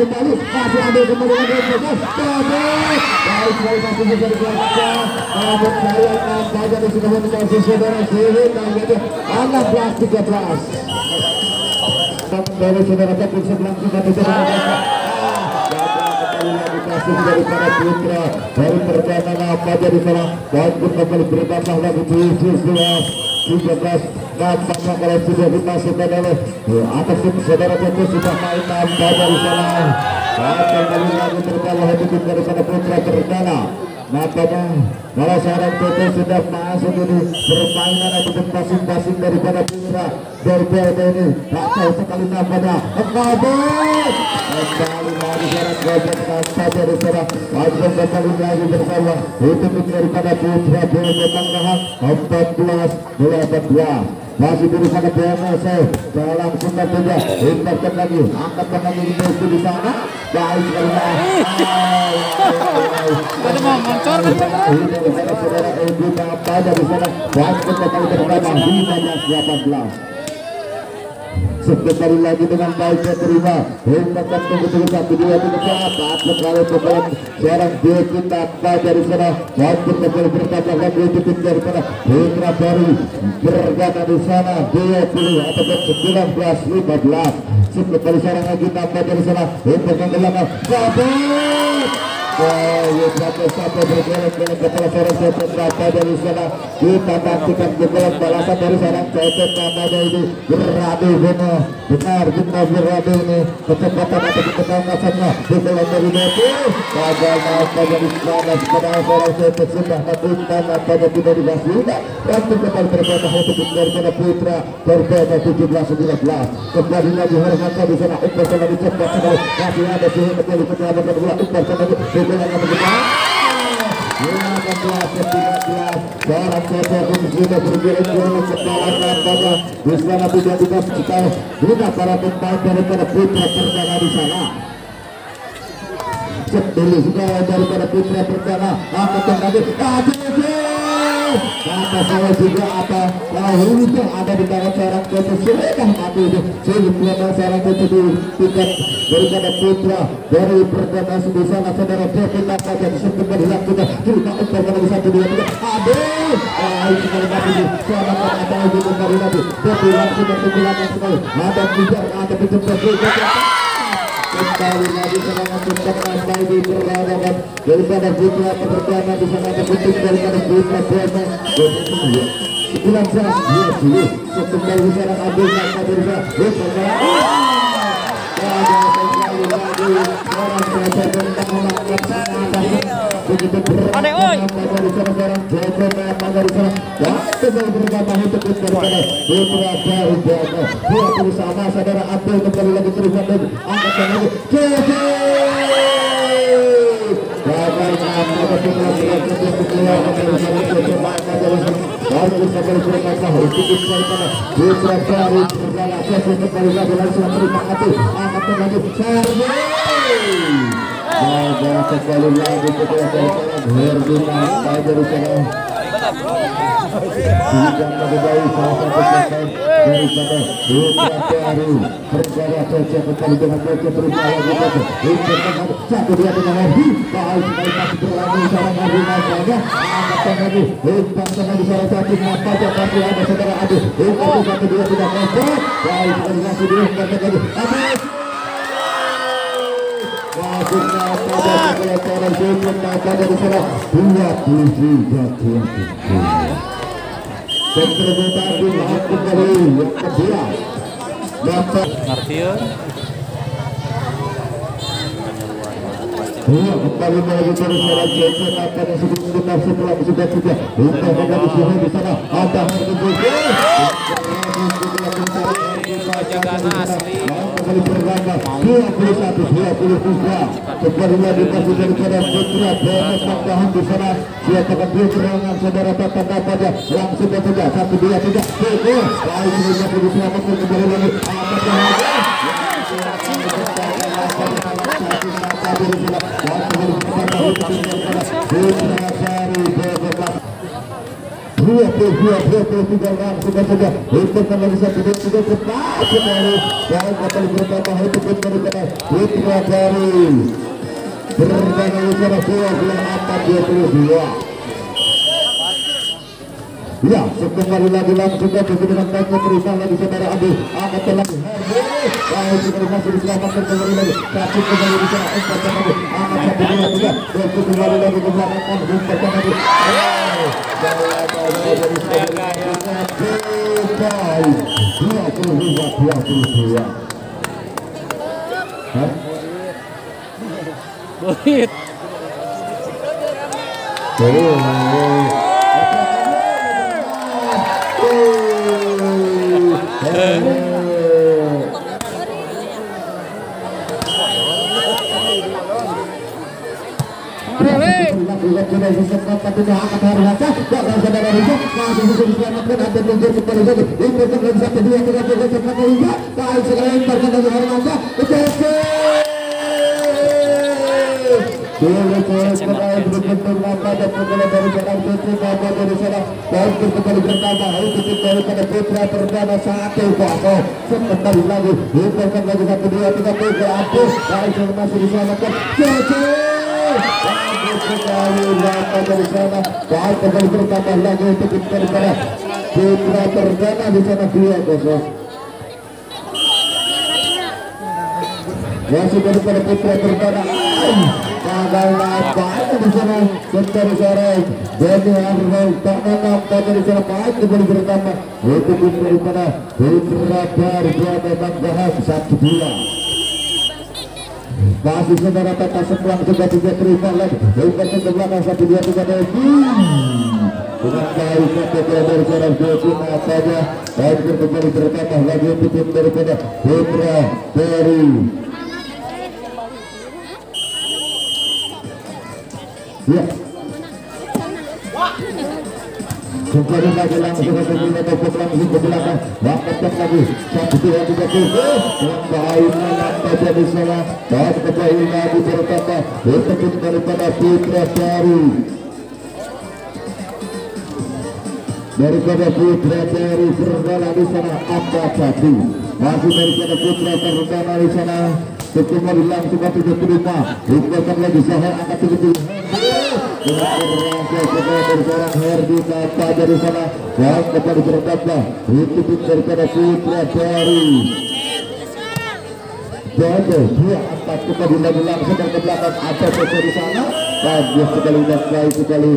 kembali masih ambil kembali lagi baik sekali masih bisa dikeluarkan namun saya nampaknya di sini menjadi saudara Heri nampaknya 16-13 dari saudara Kapur sebelah kita dikasih daripada Putra dari Perdana apa jadi salah dan kembali bertambah lagi 13 nampaknya kalau sudah dimasukkan oleh ataupun saudara Kapur sudah main nampak dari salah dan kembali lagi bertambah lagi daripada Putra Perdana nampaknya kalau seorang PT sudah masuk ini permainan ataupun passing-passing daripada Putra dari PT ini tak tahu sekali nampaknya kabut kembali lagi seorang gobek nampaknya dari seorang wajib kembali lagi bersama itu daripada Putra PT Tangerang 14-18 masih berusaha BMS dalam sumber saja impactkan lagi angkatkan lagi di sana baik sekali ada mau moncor saudara Edi apa dari sana wajib kembali bersama 15-18 sekali lagi dengan baik terima impactkan tunggu 1-2 empat sekali pukulan seorang Deki tanpa dari sana wajib kembali bersama lagi untuk daripada Putra Baru bergana di sana 20 ataupun 19-15 sekali seorang lagi tanpa dari sana impactkan ke belakang sampai bergerak dengan kepala seorang Cecep berapa dari sana kita nantikan pukulan balasan dari seorang Cecep namanya ini Beradu Bono benar Beradu ini kecepatan atau ketangkasannya pukulan dari Neto gagal nampaknya di sana sekarang seorang Cecep sudah meminta nampaknya tidak dikasih dan kembali berbeda untuk daripada Putra berbeda 17-19 kembali lagi Hermansyah di sana umpan lagi cepat sekali masih ada sih menjadi penyelamat kedua umpan lagi seorang Cecep pun sudah bergerak kepala nampaknya di sana tidak dikasih tahu juga para pemain daripada Putra Perdana di sana dulu sudah daripada Putra Perdana angkatan lagi kata saya juga apa itu ada di tangan seorang coach sudah mati itu sehingga seorang coach di tiket daripada putra dari Perdana di sana saudara Kevin Napaja disebutkan hilang juga kita untuk kembali 1 2 3 aduh itu kali mati selamatkan ada lagi kembali lagi tapi langsung bertenggelam sekali ada kejar ada penjemput juga kembali lagi serangan cepat lagi berlawanan daripada putra Perdana di sana terbentuk daripada putra Perdana 9 jam 20 kembali sekarang Abdul Qadir Ade, oi. saudara Abdul kembali lagi terus angkatkan lagi kembali lagi terus seorang Jason akan sebentar setelah sudah tiga untuk menjadi suhu di sana ada Jagaan asli. kembali berlangganan 21-23 kembali lagi masih daripada putra Benes Manggahan di sana siapkan dua serangan saudara Tata Napaja langsung saja 1 2 3 baik sudah diselamatkan kembali lagi ya, kembali lagi langsung ke dengan baiknya terima lagi saudara Adi angkat lagi baik sekali masih diselamatkan kembali lagi tapi kembali di sana angkat lagi angkat 1 2 3 kembali lagi ke belakang angkat lagi Bohit. Putra Perdana di sana 2-0. Masih daripada Putra Perdana gagal nampaknya di sana dari seorang Benny Arnold tak nampak dari sana baik kembali pertama itu daripada Putra Perdana Manggahan 1-2. Masih saudara Tata Sembrang sudah tidak terima lagi lepas ke belakang 1 2 3 dengan baik dari seorang Jepina saja baik kembali bertambah lagi tim daripada Putra dari ya kembali lagi langsung ke belakang ke belakang waktu lagi 1 2 3 dengan baiknya saja di sana dan kembali lagi bertambah tim daripada Putra dari daripada putra dari Perdana di sana apa tadi masih daripada putra Perdana di sana kembali langsung ke 75 dikeluarkan lagi Sahar angkat 77 seorang Herdita pada di sana yang kembali berdata itu daripada putra dari Jodoh 24 kembali lagi langsung ke belakang ada Joko di sana bagus sekali dan baik sekali.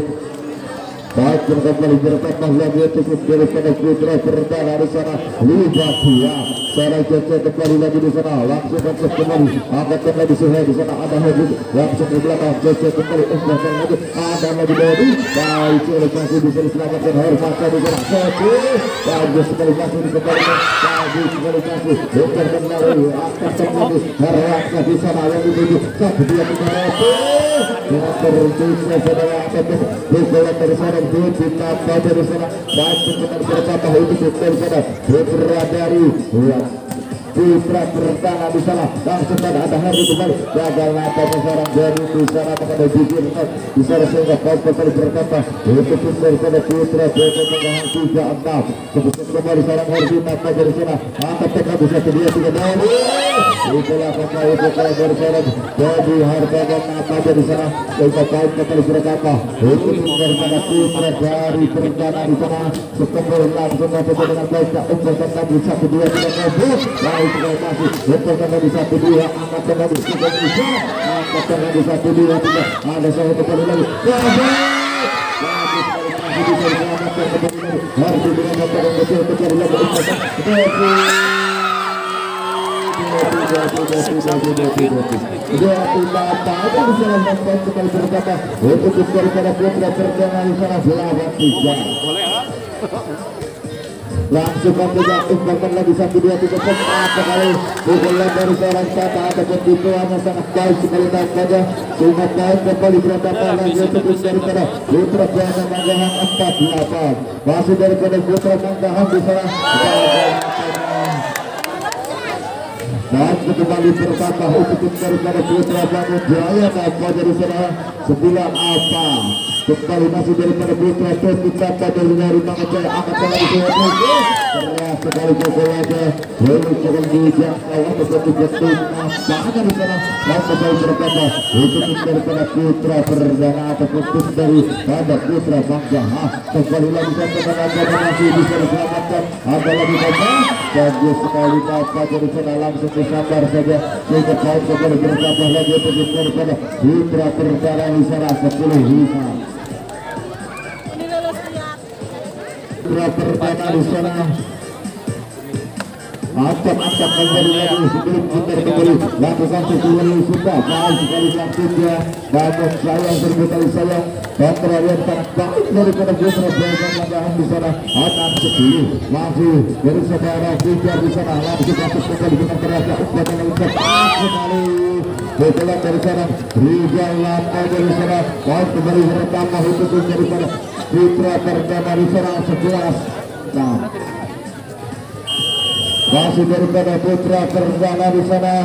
Baik kembali bertambah lagi cukup daripada putra Perdana di sana Liga 2 seorang Joko kembali lagi di sana langsung masuk kembali angkatkan lagi Suhai di sana ada Hadi langsung ke belakang Joko kembali umpan lagi ada lagi Dodi baik oleh masih bisa diselamatkan Hermasa di sana Sofi bagus sekali masih dikembalikan bagus sekali masih umpan lagi angkatkan lagi Hermasa di sana yang dituju 1-2-3 dengan terusnya saudara ataupun bola dari sana kita pada di sana baik benar berkata itu dari sana putra dari putra Perdana di sana langsung ada Hari kembali gagal apa seorang dari di sana pada bibir di sana sehingga kembali berkata itu dari sana putra dengan 3-6 sebesar kembali seorang Hari maka dari sana angkat teka bisa kedua 3 dari itulah kata itu kalau dari sana jadi harga dan apa di sana sehingga kembali berkata itu dari sana putra dari Perdana di sana sekembali langsung apa dengan baik untuk tetap bisa kedua 3 baik sekali masih letakkan lagi 1-2 angkatkan lagi sudah bisa angkatkan lagi 1-2 3 ada saya kembali lagi bagus sekali masih bisa diselamatkan kembali lagi harus diberikan betul kembali lagi untuk daripada putra Perdana di sana 8-3 langsung tidak umpan lagi 1-2-3 apa kali bukan dari seorang Tata ataupun tituannya sangat baik sekali nampaknya cuma baik kembali berantakan lagi untuk daripada putra Jana Manggahan 4-8 masih daripada putra Manggahan di sana dan kembali bertambah untuk daripada putra Bangun Jaya nampaknya di sana 9-4 kembali masih daripada putra kita pada dari Bangun Jaya angkat lagi keras sekali bola lalu cukup dijangkau untuk jatuh bahkan di sana langsung berkata itu daripada putra Perdana ataupun dari pada putra Manggahan kembali lagi sampai masih bisa diselamatkan ada lagi bagus sekali dapat dari sana langsung disambar saja sehingga kau kembali bertambah lagi untuk daripada putra Perdana di sana 10-5 putra Perdana di sana acap kembali lagi sebelum kita kembali lakukan sesuatu sudah baik sekali selanjutnya banyak sayang berkali sayang dan terakhir sangat baik daripada putra Manggahan di sana 6-10 masih dari saudara Fijar di sana langsung masuk kembali dengan terasa umpan yang lengkap kembali bola dari sana Rizal Lapa dari sana baik kembali bertambah untuk daripada putra Perdana di sana 11 masih daripada putra Perdana di sana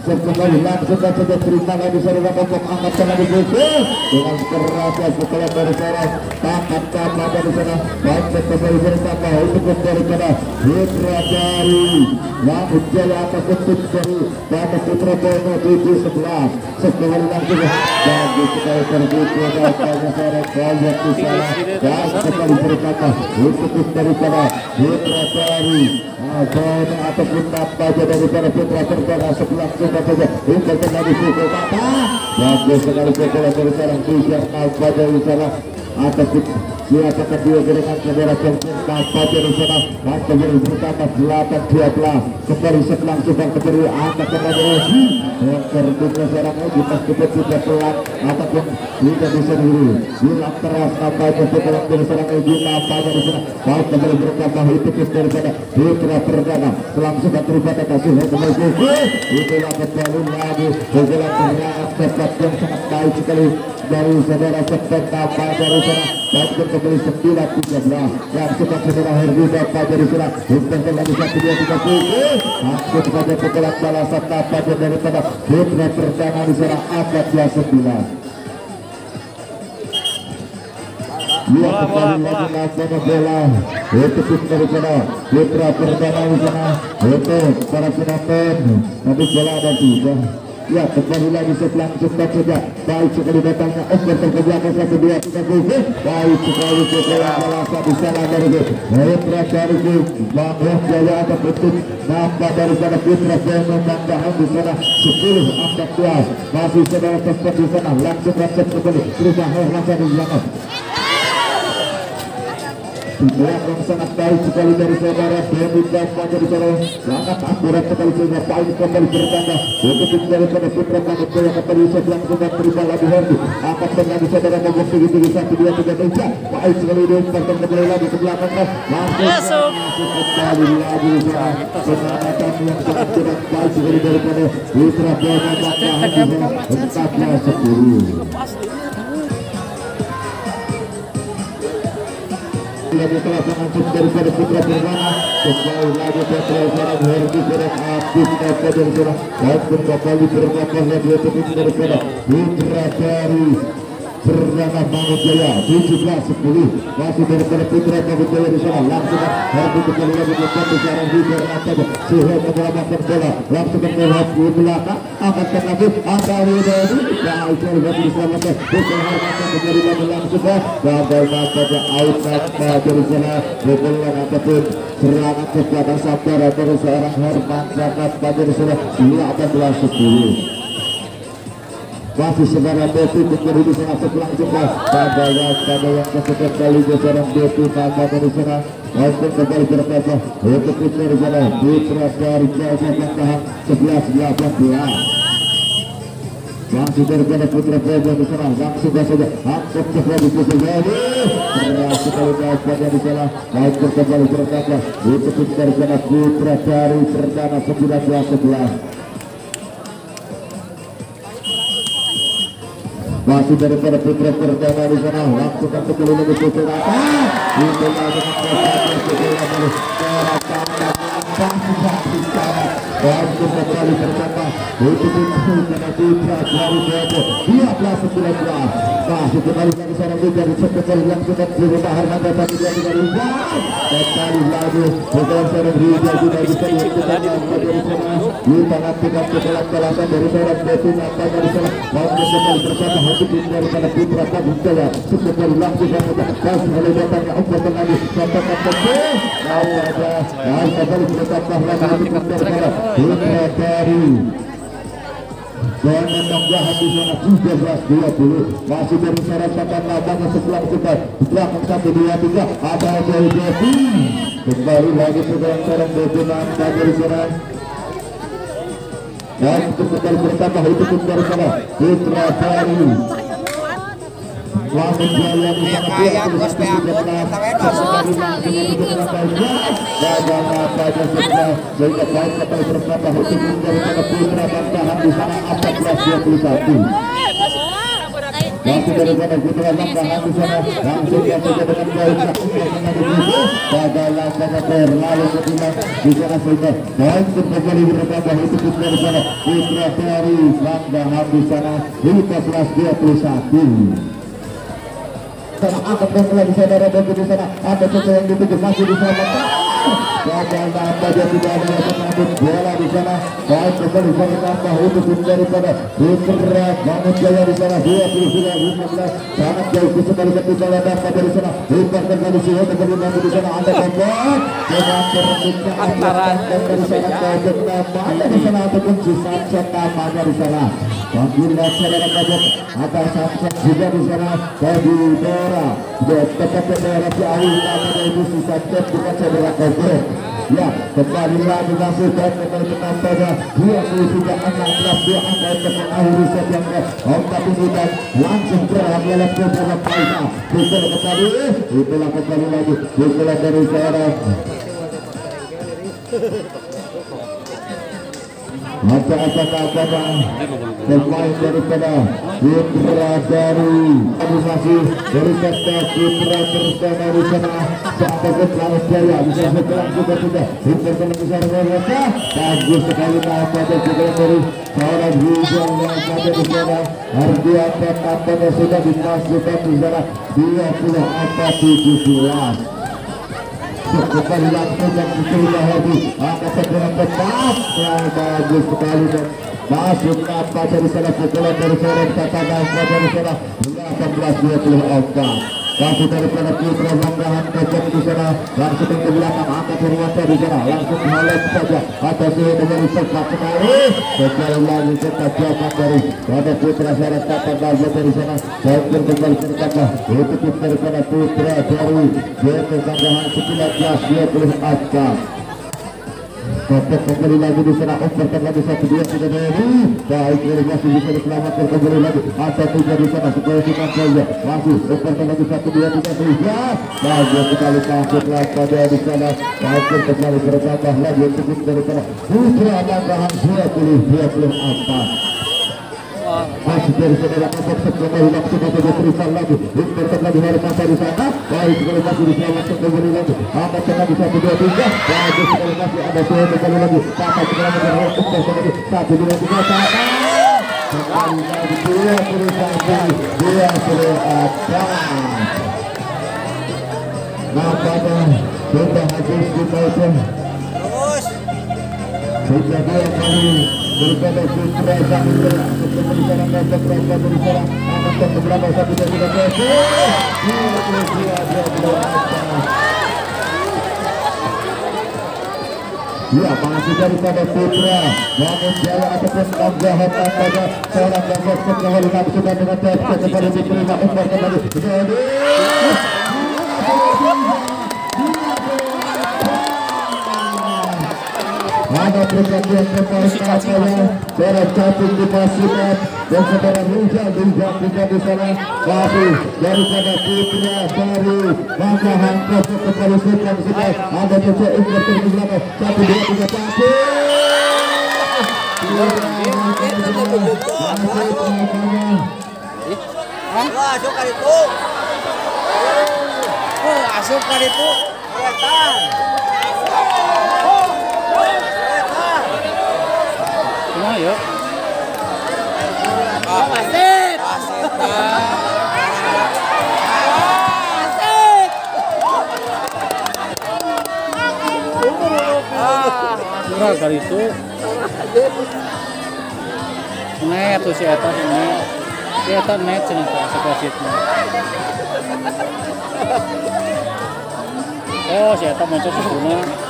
kembali langsung saja terima lagi saudara untuk angkatkan lagi dengan kerasnya setelah dari sana takat dari sana baik kembali bertambah untuk daripada putra dari Bangun Jaya atas untuk dari pada putra Bono 7-11 sekali langsung bagus sekali terbuka datanya seorang banyak di sana dan kembali bertambah untuk daripada putra dari Bono ataupun apa aja daripada putra Perdana sebelah saja untuk terjadi pukul kata bagus sekali bola dari seorang Fijar apa dari sana ataupun siapa kedua gerakan saudara Johnson apa dari sana maka jadi bertambah 8-12 kembali langsung kembali angkat lagi yang terbuka seorang lagi pas kita pelan ataupun tidak bisa diri bilang keras apanya setelah dari seorang lagi apa dari sana baik kembali bertambah itu daripada putra Perdana langsung daripada kasih kembali itulah kembali lagi bola berat tepat yang sangat baik sekali dari saudara Sepet apa dari sana baik kembali 9-13 yang sudah saudara Herdita pada di sana untuk lagi 1-2-3 langsung saja pukulan balasan apa daripada putra Perdana di sana 14-9 Lihat kembali lagi laksana bola. Itu pun daripada Putra Perdana di sana. Itu para penonton. Tapi bola ada 3. Ya, kembali lagi setelah cepat saja. Baik sekali datangnya Oscar terkejauhan 1, 2, 3. Baik sekali setelah melasa di sana dari Putra dari Bang Jaya ada betul nambah daripada Putra Bang tambahan di sana 10 angka 12. Masih saudara cepat di sana langsung kembali terubah langsung di sana. Yang sangat baik sekali dari saudara David dan Fajar di sana, sangat akurat sekali sehingga paling kembali bertambah. Untuk daripada Putra Bangkit yang kembali sebelah sedang terima lagi Hendy akan tengah di saudara nomor 7, 1, 2, 3. Baik sekali dia kembali lagi ke belakang langsung kembali lagi di sana. Pengamatan yang sangat kurang baik sekali daripada Putra Bangkit 14-10. Lagi telah langsung daripada Putra Perdana kembali lagi Putra seorang Herdi kurang aktif dari sana langsung kembali berbakar lagi daripada Putra dari Perdana Bangun Jaya 17-10. Masih daripada Putra Bangun Jaya di sana langsung Herdi kembali lagi di seorang Hider saja Suhaib menyelamatkan bola langsung ke belakang angkatkan lagi angka Widodi baik sekali diselamatkan Putra Herdi kembali lagi langsung gagal saja out dari sana bola ataupun serangan kekuatan saudara dari seorang Herman Zakat pada di sana 18-10. Masih sebarang Devi kembali di sana sebelah jelas pada yang kesekian kali seorang Devi pada di sana langsung kembali berkata untuk Putra di sana Putra dari Jaya yang tahan 11-18. Masih daripada Putra Praja di sana langsung saja angkat cepat di sisi ini keras sekali pada di sana langsung kembali berkata untuk daripada Putra dari Perdana 19-11. Masih daripada Putra Perdana di sana langsung kembali lagi Putra itu lagi langsung kembali berkata itu pada Putra dari Bobo 12-19. Masih kembali lagi seorang Liga di sekali langsung berubah harga tadi dia tidak ubah kembali lagi bukan seorang Liga juga bisa dilakukan dari sana kita lakukan kelasan dari seorang Devi apa dari sana langsung kembali berkata hati daripada Putra Bangkit Jaya sekali langsung kasih oleh datangnya Obat lagi katakan betul ada kembali berkata lagi daripada Putra dari dengan menggaham di sana 13-20. Masih dari syaratan lapangan sebelah kita belakang 1, 2, 3 ada Devi kembali lagi seorang Devi pada di sana dan untuk kembali bertambah itu dari sana Putra dari Bangun Jaya di sana ayam bos PA gagal pada sebelah sehingga baik kembali bertambah itu dari sana Putra bertahan di sana 14-21. Masih dari sana Putra bertahan di sana langsung yang saja dengan baik gagal pada lalu ketimbang di sana sehingga baik kembali bertambah itu dari sana Putra dari bertahan di sana 15-21. Sana angkat bola di saudara Devi di sana ada sesuatu yang dituju masih diselamatkan gagal nambah dia tidak ada yang mengambil bola di sana baik kembali sana nambah untuk daripada Putra Bangun Jaya di sana 23-15 sangat jauh sekali ketika nambah dari sana Putra kembali sih kembali nambah di sana ada kompak dengan terbuka antara dari sana kaget namanya di sana ataupun Samson namanya di sana panggilan saudara kaget ada Samson juga di sana jadi tepatnya daerah Ciawi namanya itu sisa cek bukan saudara komplek ya kembali lagi masih dan kembali penampilannya 23-16 dia akan mengakhiri set yang keempat ini dan langsung berhampiran ke dalam paisa pukul kembali itulah kembali lagi pukulan dari seorang Acak-acak pemain daripada Putra dari animasi dari sektor Putra bersama di sana sampai ke Selamat Jaya bisa sekarang juga sudah Interpol besar mereka bagus sekali pada juga dari seorang Rizal yang ada di sana Ardianta tampaknya sudah dimasukkan di sana 24-17 kembali langsung dan diterima lagi angkat segera tetap yang bagus sekali dan masuk apa dari sana pukulan dari seorang tatanan dari sana 18-24 kasih daripada Putra Banggahan kocok di sana langsung ke belakang angkat Herwanto di sana langsung halus saja atas dengan sepak kembali sekali lagi kita jawab dari pada Putra Syarat Tatanan dari sana dan kembali bertambah itu daripada Putra dari JT Banggahan 19-24 Kotak kembali lagi di sana overkan lagi 1-2 sudah dari baik dari masih bisa diselamatkan kembali lagi atau tiga di sana supaya kita saja masih overkan lagi 1-2 3 bagus sekali kasih pada di sana baik kembali bertambah lagi untuk daripada Putra Banggahan 20-24 masih dari saudara kotak kembali langsung pada Rizal lagi overkan lagi dari masa di sana baik sekali masih diselamatkan kembali lagi amat lagi 1-2-3 bagus sekali masih ada sekali lagi Tata segera mengenai untuk lagi 1-2-3 Tata sekali lagi 20-24 nampaknya sudah habis kita itu sudah 2 kali daripada Putra Samudera untuk pembicaraan dan beberapa pembicaraan akan beberapa 1-2-3 ya masih daripada Putra namun Jaya ataupun Banggahan pada seorang yang berkata kembali langsung dengan TFC kembali diterima umur kembali jadi ada pergantian pemain kapalnya Berat Capung dipastikan dan saudara Rizal dijaga di sana masih daripada Putra dari Banggahan Kocok kembali sudah ada Cecek Ingrid di belakang 1-2-3 Asup kali itu ya. Wasit. Kurang kali itu. Net tuh si Eta ini. Si Eta net cerita sekasitnya. Oh si Eta muncul sebelumnya.